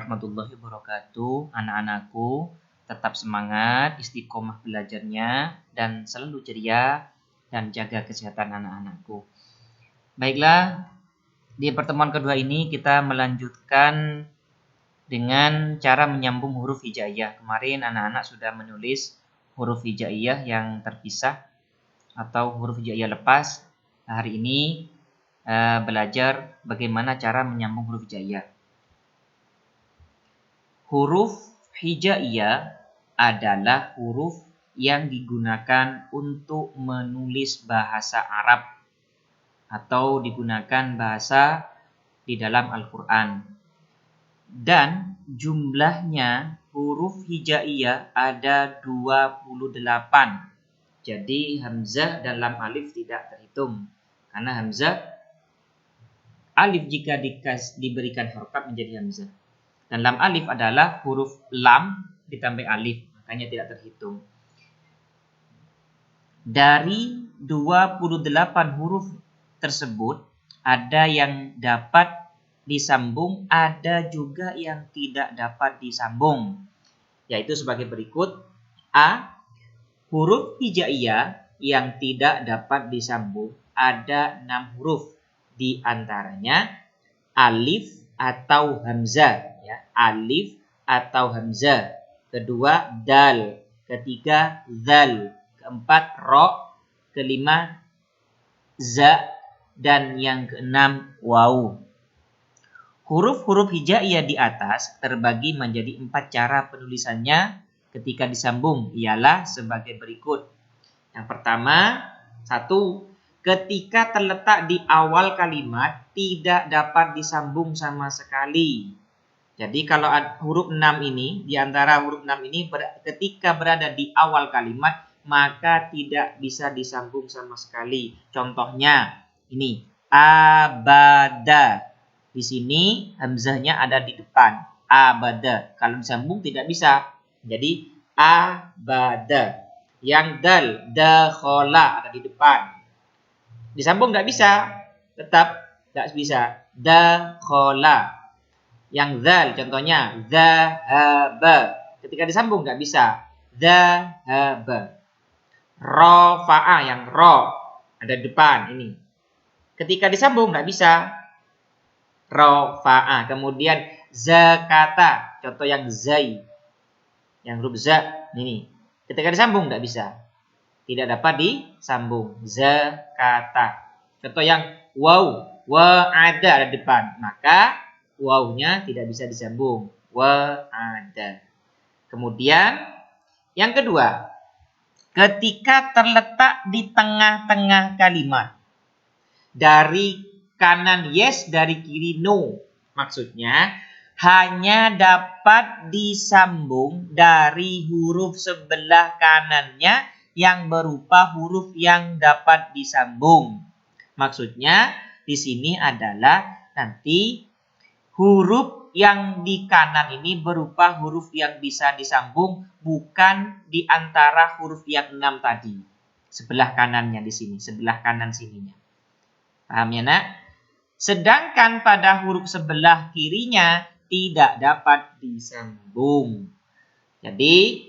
warahmatullahi wabarakatuh. Anak-anakku, tetap semangat, istiqomah belajarnya, dan selalu ceria, dan jaga kesehatan anak-anakku. Baiklah, di pertemuan kedua ini kita melanjutkan dengan cara menyambung huruf hijaiyah. Kemarin anak-anak sudah menulis huruf hijaiyah yang terpisah atau huruf hijaiyah lepas. Hari ini belajar bagaimana cara menyambung huruf hijaiyah. Huruf hijaiyah adalah huruf yang digunakan untuk menulis bahasa Arab atau digunakan bahasa di dalam Al-Quran. Dan jumlahnya huruf hijaiyah ada 28. Jadi hamzah dalam alif tidak terhitung. Karena hamzah, alif jika diberikan harokat menjadi hamzah. Dan lam alif adalah huruf lam ditambah alif, makanya tidak terhitung. Dari 28 huruf tersebut, ada yang dapat disambung, ada juga yang tidak dapat disambung. Yaitu sebagai berikut. A. Huruf hijaiyah yang tidak dapat disambung ada 6 huruf. Di antaranya alif atau hamzah. Alif atau hamzah. Kedua dal. Ketiga zal. Keempat ro. Kelima za. Dan yang keenam waw. Huruf-huruf hijaiyah di atas terbagi menjadi 4 cara penulisannya ketika disambung, ialah sebagai berikut. Yang pertama, 1. Ketika terletak di awal kalimat tidak dapat disambung sama sekali. Jadi kalau huruf 6 ini, di antara huruf 6 ini ketika berada di awal kalimat, maka tidak bisa disambung sama sekali. Contohnya ini, abada. Di sini hamzahnya ada di depan, abada. Kalau disambung tidak bisa. Jadi abada. Yang dal, dakhala ada di depan. Disambung tidak bisa, tetap tidak bisa. Dakhala. Yang zal, contohnya zahaba. Ketika disambung nggak bisa. Zahaba. Rafa'a, yang ro ada di depan ini. Ketika disambung nggak bisa. Rafa'a. Kemudian zakata, contoh yang zai, yang huruf za ini. Ketika disambung nggak bisa. Tidak dapat disambung. Zakata. Contoh yang waw, wa'ada ada di depan. Maka wawnya tidak bisa disambung. Wa'ada. Kemudian yang kedua, ketika terletak di tengah-tengah kalimat. Dari kanan yes, dari kiri no. Maksudnya hanya dapat disambung dari huruf sebelah kanannya yang berupa huruf yang dapat disambung. Maksudnya di sini adalah nanti huruf yang di kanan ini berupa huruf yang bisa disambung, bukan di antara huruf yang 6 tadi. Sebelah kanannya di sini, sebelah kanan sininya. Paham ya, Nak? Sedangkan pada huruf sebelah kirinya tidak dapat disambung. Jadi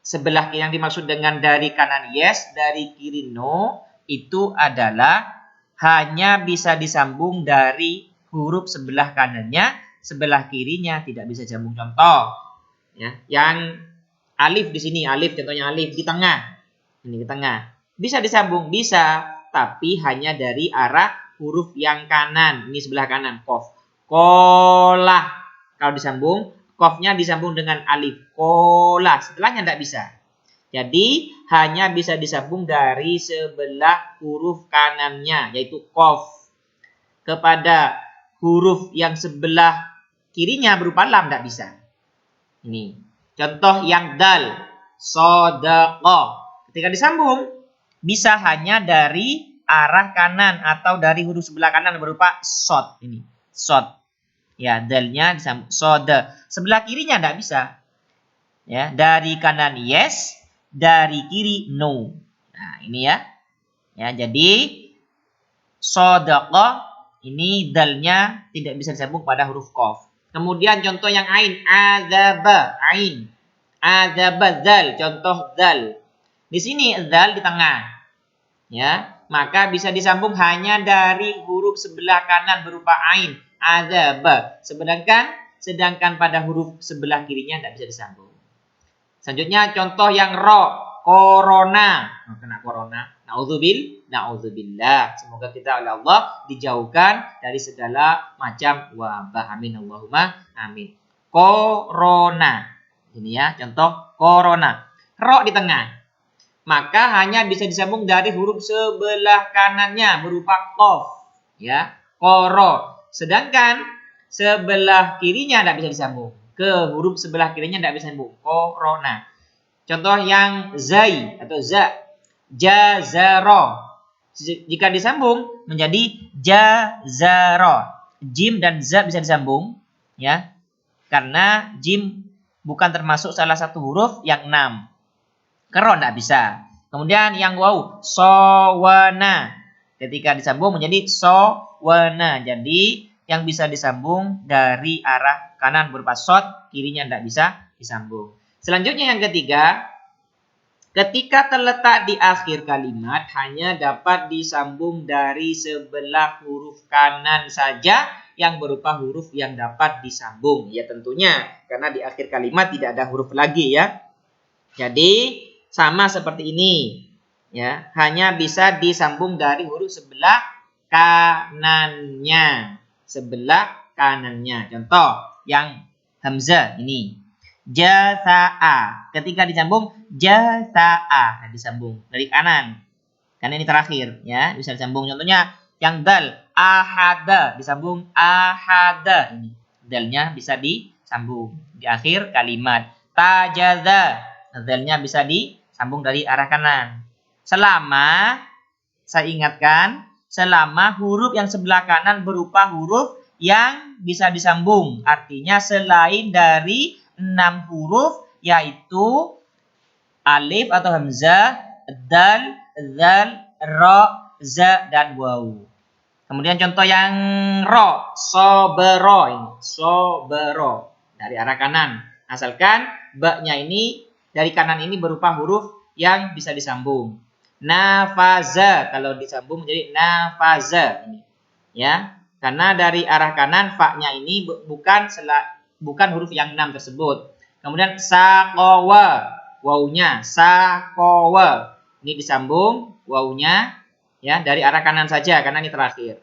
sebelah yang dimaksud dengan dari kanan yes, dari kiri no, itu adalah hanya bisa disambung dari huruf sebelah kanannya, sebelah kirinya tidak bisa disambung. Contoh, ya, yang alif di sini, alif contohnya alif di tengah, ini di tengah, bisa disambung, bisa, tapi hanya dari arah huruf yang kanan, ini sebelah kanan, kof, kolah. Kalau disambung, kofnya disambung dengan alif, kolah, setelahnya tidak bisa. Jadi hanya bisa disambung dari sebelah huruf kanannya, yaitu kof, kepada huruf yang sebelah kirinya berupa lam tidak bisa. Ini contoh yang dal, sodaqah. Ketika disambung bisa hanya dari arah kanan atau dari huruf sebelah kanan berupa sod. Ini sod. Ya, dalnya disambung soda. Sebelah kirinya tidak bisa. Ya, dari kanan yes, dari kiri no. Nah, ini ya. Ya, jadi sodaqah ini dalnya tidak bisa disambung pada huruf qaf. Kemudian contoh yang ain, adzaba, ain. Adzaba, dzal, contoh dzal. Di sini dzal di tengah, ya. Maka bisa disambung hanya dari huruf sebelah kanan berupa ain, adzaba. Sedangkan pada huruf sebelah kirinya tidak bisa disambung. Selanjutnya contoh yang ro, corona. Kena corona. Nauzubillah. Semoga kita oleh Allah dijauhkan dari segala macam wabah. Amin Allahumma amin. Corona. Ini ya, contoh corona. Ro di tengah. Maka hanya bisa disambung dari huruf sebelah kanannya berupa qaf, ya. Koro. Sedangkan sebelah kirinya tidak bisa disambung. Ke huruf sebelah kirinya tidak bisa disambung. Corona. Contoh yang zai atau za, jazaro. Jika disambung menjadi jazaro. Jim dan za bisa disambung, ya. Karena jim bukan termasuk salah satu huruf yang 6. Kero tidak bisa. Kemudian yang waw, sowana. Ketika disambung menjadi sowana. Jadi yang bisa disambung dari arah kanan berupa sod, kirinya tidak bisa disambung. Selanjutnya yang ketiga, ketika terletak di akhir kalimat hanya dapat disambung dari sebelah huruf kanan saja yang berupa huruf yang dapat disambung. Ya tentunya karena di akhir kalimat tidak ada huruf lagi, ya. Jadi sama seperti ini, ya, hanya bisa disambung dari huruf sebelah kanannya, Contoh yang hamzah ini, jaza'a. Ketika disambung jaza'a, disambung dari kanan, karena ini terakhir, ya, bisa disambung. Contohnya yang dal, ahada, disambung ahada. Ini dalnya bisa disambung di akhir kalimat. Tajaza, dalnya bisa disambung dari arah kanan. Saya ingatkan, selama huruf yang sebelah kanan berupa huruf yang bisa disambung. Artinya selain dari 6 huruf, yaitu alif atau hamzah, dal, zal, ro, za, dan waw. Kemudian contoh yang ro, sobero. Ini sobero dari arah kanan. Asalkan ba-nya ini dari kanan ini berupa huruf yang bisa disambung. Nafaza, kalau disambung menjadi nafaza. Ini, ya, karena dari arah kanan fa-nya ini bukan huruf yang 6 tersebut. Kemudian saqawa, wawunya saqawa. Ini disambung wawunya, ya, dari arah kanan saja karena ini terakhir.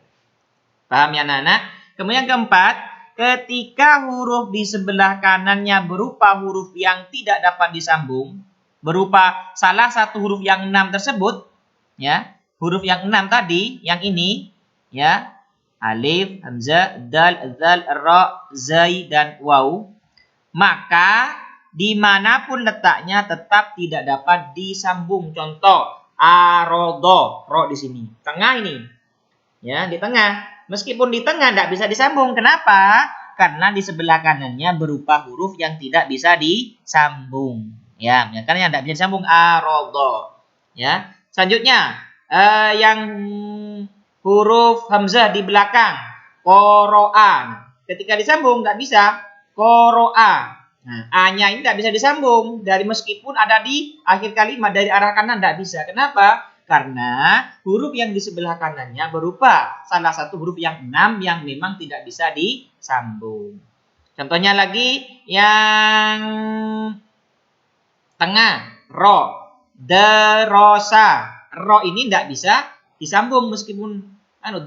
Paham ya anak-anak? Kemudian keempat, ketika huruf di sebelah kanannya berupa huruf yang tidak dapat disambung, berupa salah satu huruf yang 6 tersebut, ya, huruf yang 6 tadi, yang ini, ya, alif, hamzah, dal, zal, ra, zai, dan waw, maka dimanapun letaknya tetap tidak dapat disambung. Contoh arodo, ro di sini, tengah ini, ya, di tengah. Meskipun di tengah tidak bisa disambung. Kenapa? Karena di sebelah kanannya berupa huruf yang tidak bisa disambung. Ya, karena yang tidak bisa disambung arodo. Ya, selanjutnya yang huruf hamzah di belakang, koroa. Ketika disambung tidak bisa, koroa. Nah, A-nya ini tidak bisa disambung dari meskipun ada di akhir kalimat dari arah kanan tidak bisa. Kenapa? Karena huruf yang di sebelah kanannya berupa salah satu huruf yang 6 yang memang tidak bisa disambung. Contohnya lagi yang tengah, ro, derosa. Ro ini tidak bisa disambung meskipun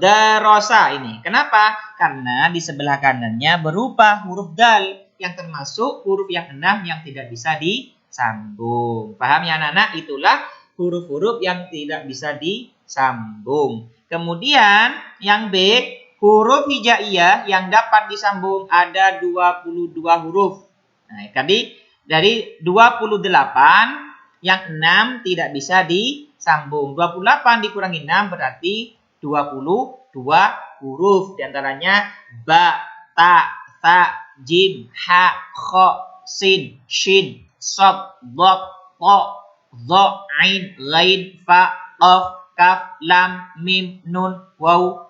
derosa ini. Kenapa? Karena di sebelah kanannya berupa huruf dal yang termasuk huruf yang 6 yang tidak bisa disambung. Paham ya anak-anak? Itulah huruf-huruf yang tidak bisa disambung. Kemudian yang B, huruf hijaiyah yang dapat disambung ada 22 huruf. Nah, tadi dari 28 yang 6 tidak bisa disambung. 28 dikurangi 6 berarti 22 huruf. Di antaranya ba, ta, tha, jim, ha, kho, sin, shin, sod, dot, to, zo, ain, ghain, fa, qaf, kaf, lam, mim, nun, waw,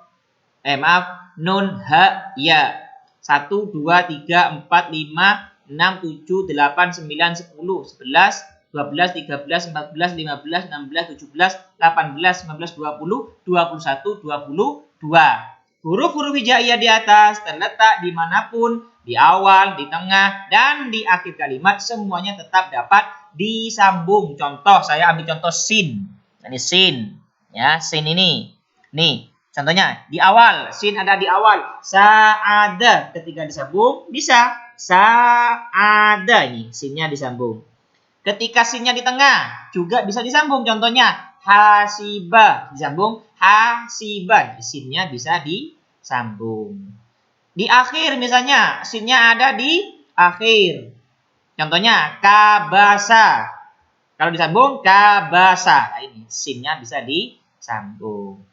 nun, ha, ya. 1, 2, 3, 4, 5, 6, 7, 8, 9, 10, 11, 12, 13, 14, 15, 16, 17, 18, 19, 20, 21, 22. Huruf-huruf hijaiyah di atas terletak dimanapun, di awal, di tengah, dan di akhir kalimat semuanya tetap dapat disambung. Contoh, saya ambil contoh sin. Ini sin. Ya, sin ini. Nih, contohnya di awal, sin ada di awal. Sa'ada ketika disambung bisa sa'ada, ini sinnya disambung. Ketika sinnya di tengah juga bisa disambung. Contohnya hasiba disambung hasiban. Sinnya bisa disambung. Di akhir misalnya sinnya ada di akhir. Contohnya kabasa. Kalau disambung kabasa. Nah, ini sinnya bisa disambung.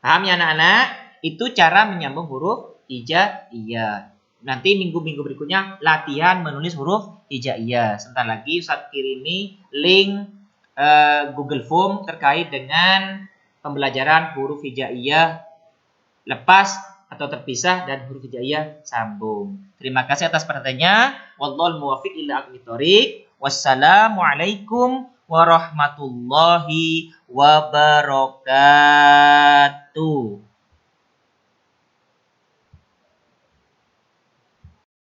Paham ya anak-anak? Itu cara menyambung huruf hijaiyah. Nanti minggu-minggu berikutnya latihan menulis huruf hijaiyah. Sebentar lagi Ustaz kirimi link Google Form terkait dengan pembelajaran huruf hijaiyah lepas atau terpisah dan huruf hijaiyah sambung. Terima kasih atas perhatiannya. Wallahul muwaffiq ila aqwamit thoriq. Wassalamualaikum warahmatullahi wabarakatuh.